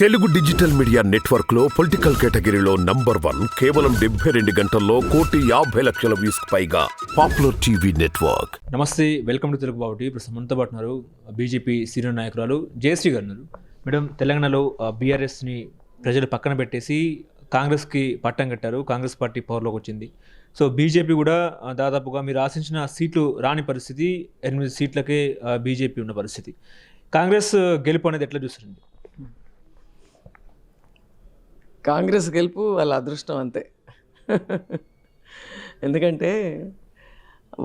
Telugu digital media network లో political కేటగిరీలో number 1 కేవలం 72 గంటల్లో 1,50,00,000 వ్యూస్ పైగా పాపులర్ టీవీ నెట్వర్క్. నమస్తే, వెల్కమ్ టు తెలుగు బావుటి. ఇప్పుడు మనతో పాటు ఉన్నారు బీజేపీ సీనియర్ నాయకురాలు జయశ్రీ గారు ఉన్నారు. మేడం, తెలంగాణలో బీఆర్ఎస్ని ప్రజలు పక్కన పెట్టేసి కాంగ్రెస్కి పట్టం కట్టారు. కాంగ్రెస్ పార్టీ పవర్లోకి వచ్చింది. సో బీజేపీ కూడా దాదాపుగా మీరు ఆశించిన సీట్లు రాని పరిస్థితి, 8 సీట్లకే బీజేపీ ఉన్న పరిస్థితి. కాంగ్రెస్ గెలుపు అనేది ఎట్లా చూస్తారండి? కాంగ్రెస్ గెలుపు వాళ్ళ అదృష్టం అంతే. ఎందుకంటే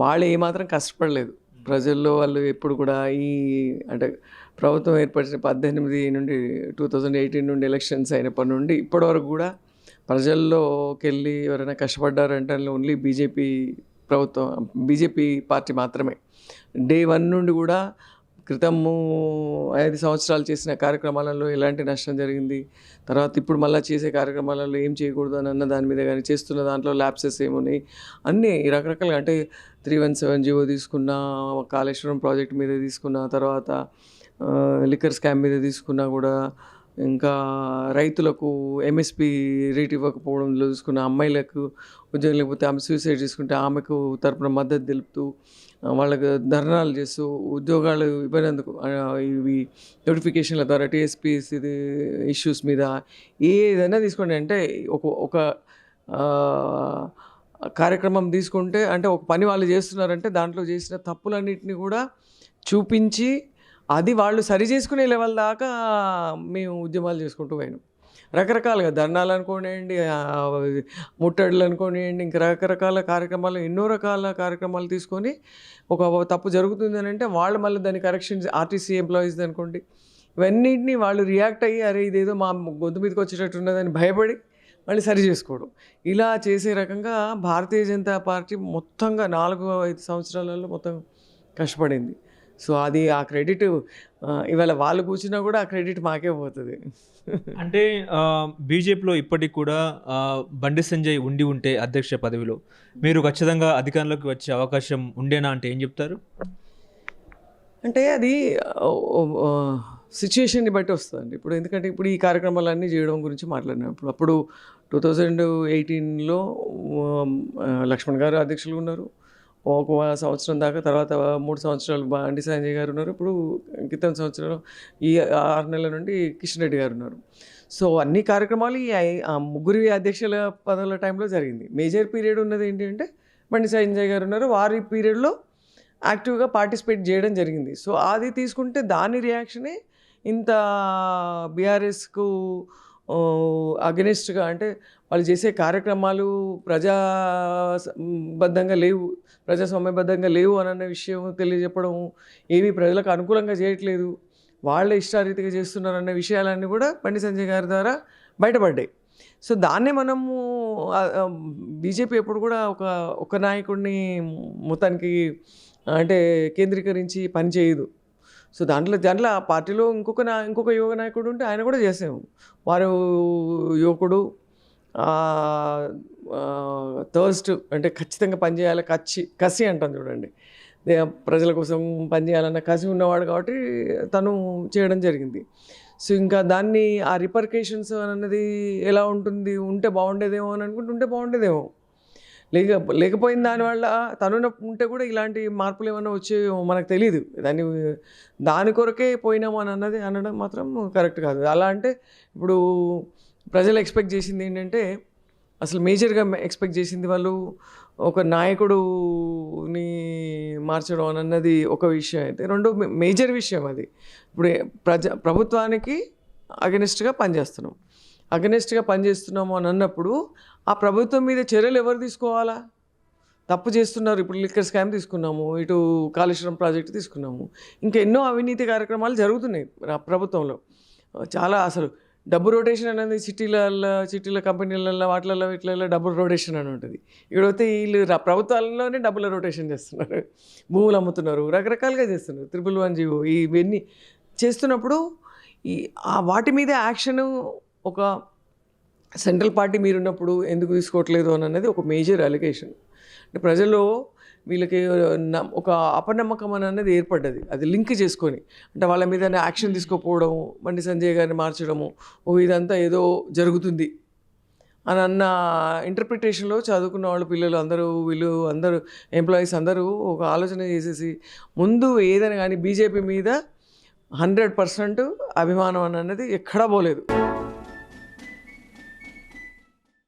వాళ్ళు ఏమాత్రం కష్టపడలేదు. ప్రజల్లో వాళ్ళు ఎప్పుడు కూడా అంటే ప్రభుత్వం ఏర్పడిన 18 నుండి 2018 నుండి ఎలక్షన్స్ అయినప్పటి నుండి ఇప్పటివరకు కూడా ప్రజల్లోకి వెళ్ళి ఎవరైనా కష్టపడ్డారంటే ఓన్లీ బీజేపీ పార్టీ మాత్రమే. డే 1 నుండి కూడా క్రితము 5 సంవత్సరాలు చేసిన కార్యక్రమాలలో ఎలాంటి నష్టం జరిగింది, తర్వాత ఇప్పుడు మళ్ళీ చేసే కార్యక్రమాలలో ఏం చేయకూడదు అని అన్న దాని మీద కానీ, చేస్తున్న దాంట్లో ల్యాప్సెస్ ఏమున్నాయి అన్నీ రకరకాలుగా, అంటే 317 జీవో తీసుకున్నా, కాళేశ్వరం ప్రాజెక్ట్ మీద తీసుకున్న, తర్వాత లిక్కర్ స్కామ్ మీద తీసుకున్నా కూడా, ఇంకా రైతులకు ఎంఎస్పి రేట్ ఇవ్వకపోవడంలో చూసుకున్న, అమ్మాయిలకు ఉద్యోగం లేకపోతే ఆమె సూసైడ్ చేసుకుంటే ఆమెకు తరపున మద్దతు తెలుపుతూ వాళ్ళకు ధర్నాలు చేస్తూ, ఉద్యోగాలు ఇవ్వనందుకు ఇవి నోటిఫికేషన్ల ద్వారా టీఎస్పీఎస్ ఇష్యూస్ మీద ఏదైనా తీసుకోండి. అంటే ఒక కార్యక్రమం తీసుకుంటే, అంటే ఒక పని వాళ్ళు చేస్తున్నారంటే దాంట్లో చేసిన తప్పులన్నింటినీ కూడా చూపించి అది వాళ్ళు సరి చేసుకునే లెవెల్ దాకా మేము ఉద్యమాలు చేసుకుంటూ పోయినాం. రకరకాలుగా ధర్నాలు అనుకోనివ్వండి, ముట్టడులు అనుకోనివ్వండి, ఇంకా రకరకాల కార్యక్రమాలు, ఎన్నో రకాల కార్యక్రమాలు తీసుకొని ఒక తప్పు జరుగుతుంది అని అంటే వాళ్ళు మళ్ళీ దాని కరెక్షన్స్, ఆర్టీసీ ఎంప్లాయీస్ అనుకోండి, ఇవన్నింటినీ వాళ్ళు రియాక్ట్ అయ్యి అరే ఇదేదో మా గొంతు మీదకి వచ్చేటట్టు ఉన్నదని భయపడి మళ్ళీ సరి చేసుకోవడం, ఇలా చేసే రకంగా భారతీయ జనతా పార్టీ మొత్తంగా 4-5 సంవత్సరాలలో మొత్తం కష్టపడింది. సో అది ఆ క్రెడిట్ ఇవాళ వాళ్ళు కూర్చున్నా కూడా ఆ క్రెడిట్ మాకే పోతుంది. అంటే బీజేపీలో ఇప్పటికి కూడా బండి సంజయ్ ఉంటే అధ్యక్ష పదవిలో మీరు ఖచ్చితంగా అధికారంలోకి వచ్చే అవకాశం ఉండేనా అంటే ఏం చెప్తారు? అంటే అది సిచ్యుయేషన్ని బట్టి వస్తుందండి. ఇప్పుడు ఎందుకంటే ఇప్పుడు ఈ కార్యక్రమాలన్నీ చేయడం గురించి మాట్లాడినప్పుడు, అప్పుడు 2018లో లక్ష్మణ్ గారు అధ్యక్షులు ఉన్నారు ఒక సంవత్సరం దాకా, తర్వాత 3 సంవత్సరాలు బండి సంజయ్ గారు ఉన్నారు, ఇప్పుడు క్రితం సంవత్సరం ఈ 6 నెలల నుండి కిషన్ రెడ్డి గారు ఉన్నారు. సో అన్ని కార్యక్రమాలు ఈ ముగ్గురి అధ్యక్షుల పదవుల టైంలో జరిగింది. మేజర్ పీరియడ్ ఉన్నది ఏంటి అంటే బండి సంజయ్ గారు ఉన్నారు, వారి పీరియడ్లో యాక్టివ్గా పార్టిసిపేట్ చేయడం జరిగింది. సో అది తీసుకుంటే దాని రియాక్షనే ఇంత బీఆర్ఎస్కు అగెనిస్ట్గా, అంటే వాళ్ళు చేసే కార్యక్రమాలు ప్రజాబద్ధంగా లేవు, ప్రజాస్వామ్యబద్ధంగా లేవు అన్న విషయం తెలియజెప్పడం, ఏవి ప్రజలకు అనుకూలంగా చేయట్లేదు, వాళ్ళే ఇష్టారీతిగా చేస్తున్నారన్న విషయాలన్నీ కూడా బండి సంజయ్ గారి ద్వారా బయటపడ్డాయి. సో దాన్నే మనము బీజేపీ ఎప్పుడు కూడా ఒక నాయకుడిని మొత్తానికి అంటే కేంద్రీకరించి పని చేయదు. సో దాంట్లో ఆ పార్టీలో ఇంకొక యువ నాయకుడు ఉంటే ఆయన కూడా చేసాము. వారు యువకుడు, థర్స్ట్, అంటే ఖచ్చితంగా పనిచేయాలి, కసి అంటాం చూడండి, ప్రజల కోసం పనిచేయాలన్న కసి ఉన్నవాడు కాబట్టి తను చేయడం జరిగింది. సో ఇంకా దాన్ని ఆ రిపర్కేషన్స్ అన్నది ఎలా ఉంటుంది, ఉంటే బాగుండేదేమో అని అనుకుంటే ఉంటే బాగుండేదేమో, లేకపోయిన దానివల్ల తను ఉంటే కూడా ఇలాంటి మార్పులు ఏమైనా వచ్చేవో మనకు తెలియదు. దాని కొరకే పోయినాము అని అనడం మాత్రం కరెక్ట్ కాదు. అలా అంటే ఇప్పుడు ప్రజలు ఎక్స్పెక్ట్ చేసింది ఏంటంటే, అసలు మేజర్గా ఎక్స్పెక్ట్ చేసింది వాళ్ళు ఒక నాయకుడిని మార్చడం అన్నది ఒక విషయం అయితే, రెండో మేజర్ విషయం అది ఇప్పుడు ప్రభుత్వానికి అగెనిస్ట్గా పనిచేస్తున్నాము అని అన్నప్పుడు ఆ ప్రభుత్వం మీద చర్యలు ఎవరు తీసుకోవాలా? తప్పు చేస్తున్నారు. ఇప్పుడు లిక్కర్ స్కామ్ తీసుకున్నాము, ఇటు కాళేశ్వరం ప్రాజెక్టు తీసుకున్నాము, ఇంకా ఎన్నో అవినీతి కార్యక్రమాలు జరుగుతున్నాయి ప్రభుత్వంలో. చాలా అసలు డబ్బు రొటేషన్ అనేది చిట్టీల కంపెనీలలో వాటిలలో వీటిలలో డబ్బుల రొటేషన్ అని ఉంటుంది. ఇక్కడైతే వీళ్ళు ప్రభుత్వాలలోనే డబ్బుల రొటేషన్ చేస్తున్నారు, భూములు అమ్ముతున్నారు, రకరకాలుగా చేస్తున్నారు, 311 జీవో ఇవన్నీ చేస్తున్నప్పుడు వాటి మీద యాక్షన్ ఒక సెంట్రల్ పార్టీ మీరున్నప్పుడు ఎందుకు తీసుకోవట్లేదు అని అన్నది ఒక మేజర్ అలిగేషన్. అంటే ప్రజల్లో వీళ్ళకి ఒక అపనమ్మకం అనేది ఏర్పడ్డది, అది లింక్ చేసుకొని. అంటే వాళ్ళ మీద యాక్షన్ తీసుకోకపోవడం, బండి సంజయ్ గారిని మార్చడము, ఇదంతా ఏదో జరుగుతుంది అని అన్న ఇంటర్ప్రిటేషన్లో చదువుకున్న వాళ్ళు పిల్లలు అందరూ, వీళ్ళు అందరూ ఎంప్లాయీస్ అందరూ ఒక ఆలోచన చేసేసి ముందు ఏదైనా కానీ బీజేపీ మీద 100% అభిమానం అన్నది ఎక్కడా పోలేదు.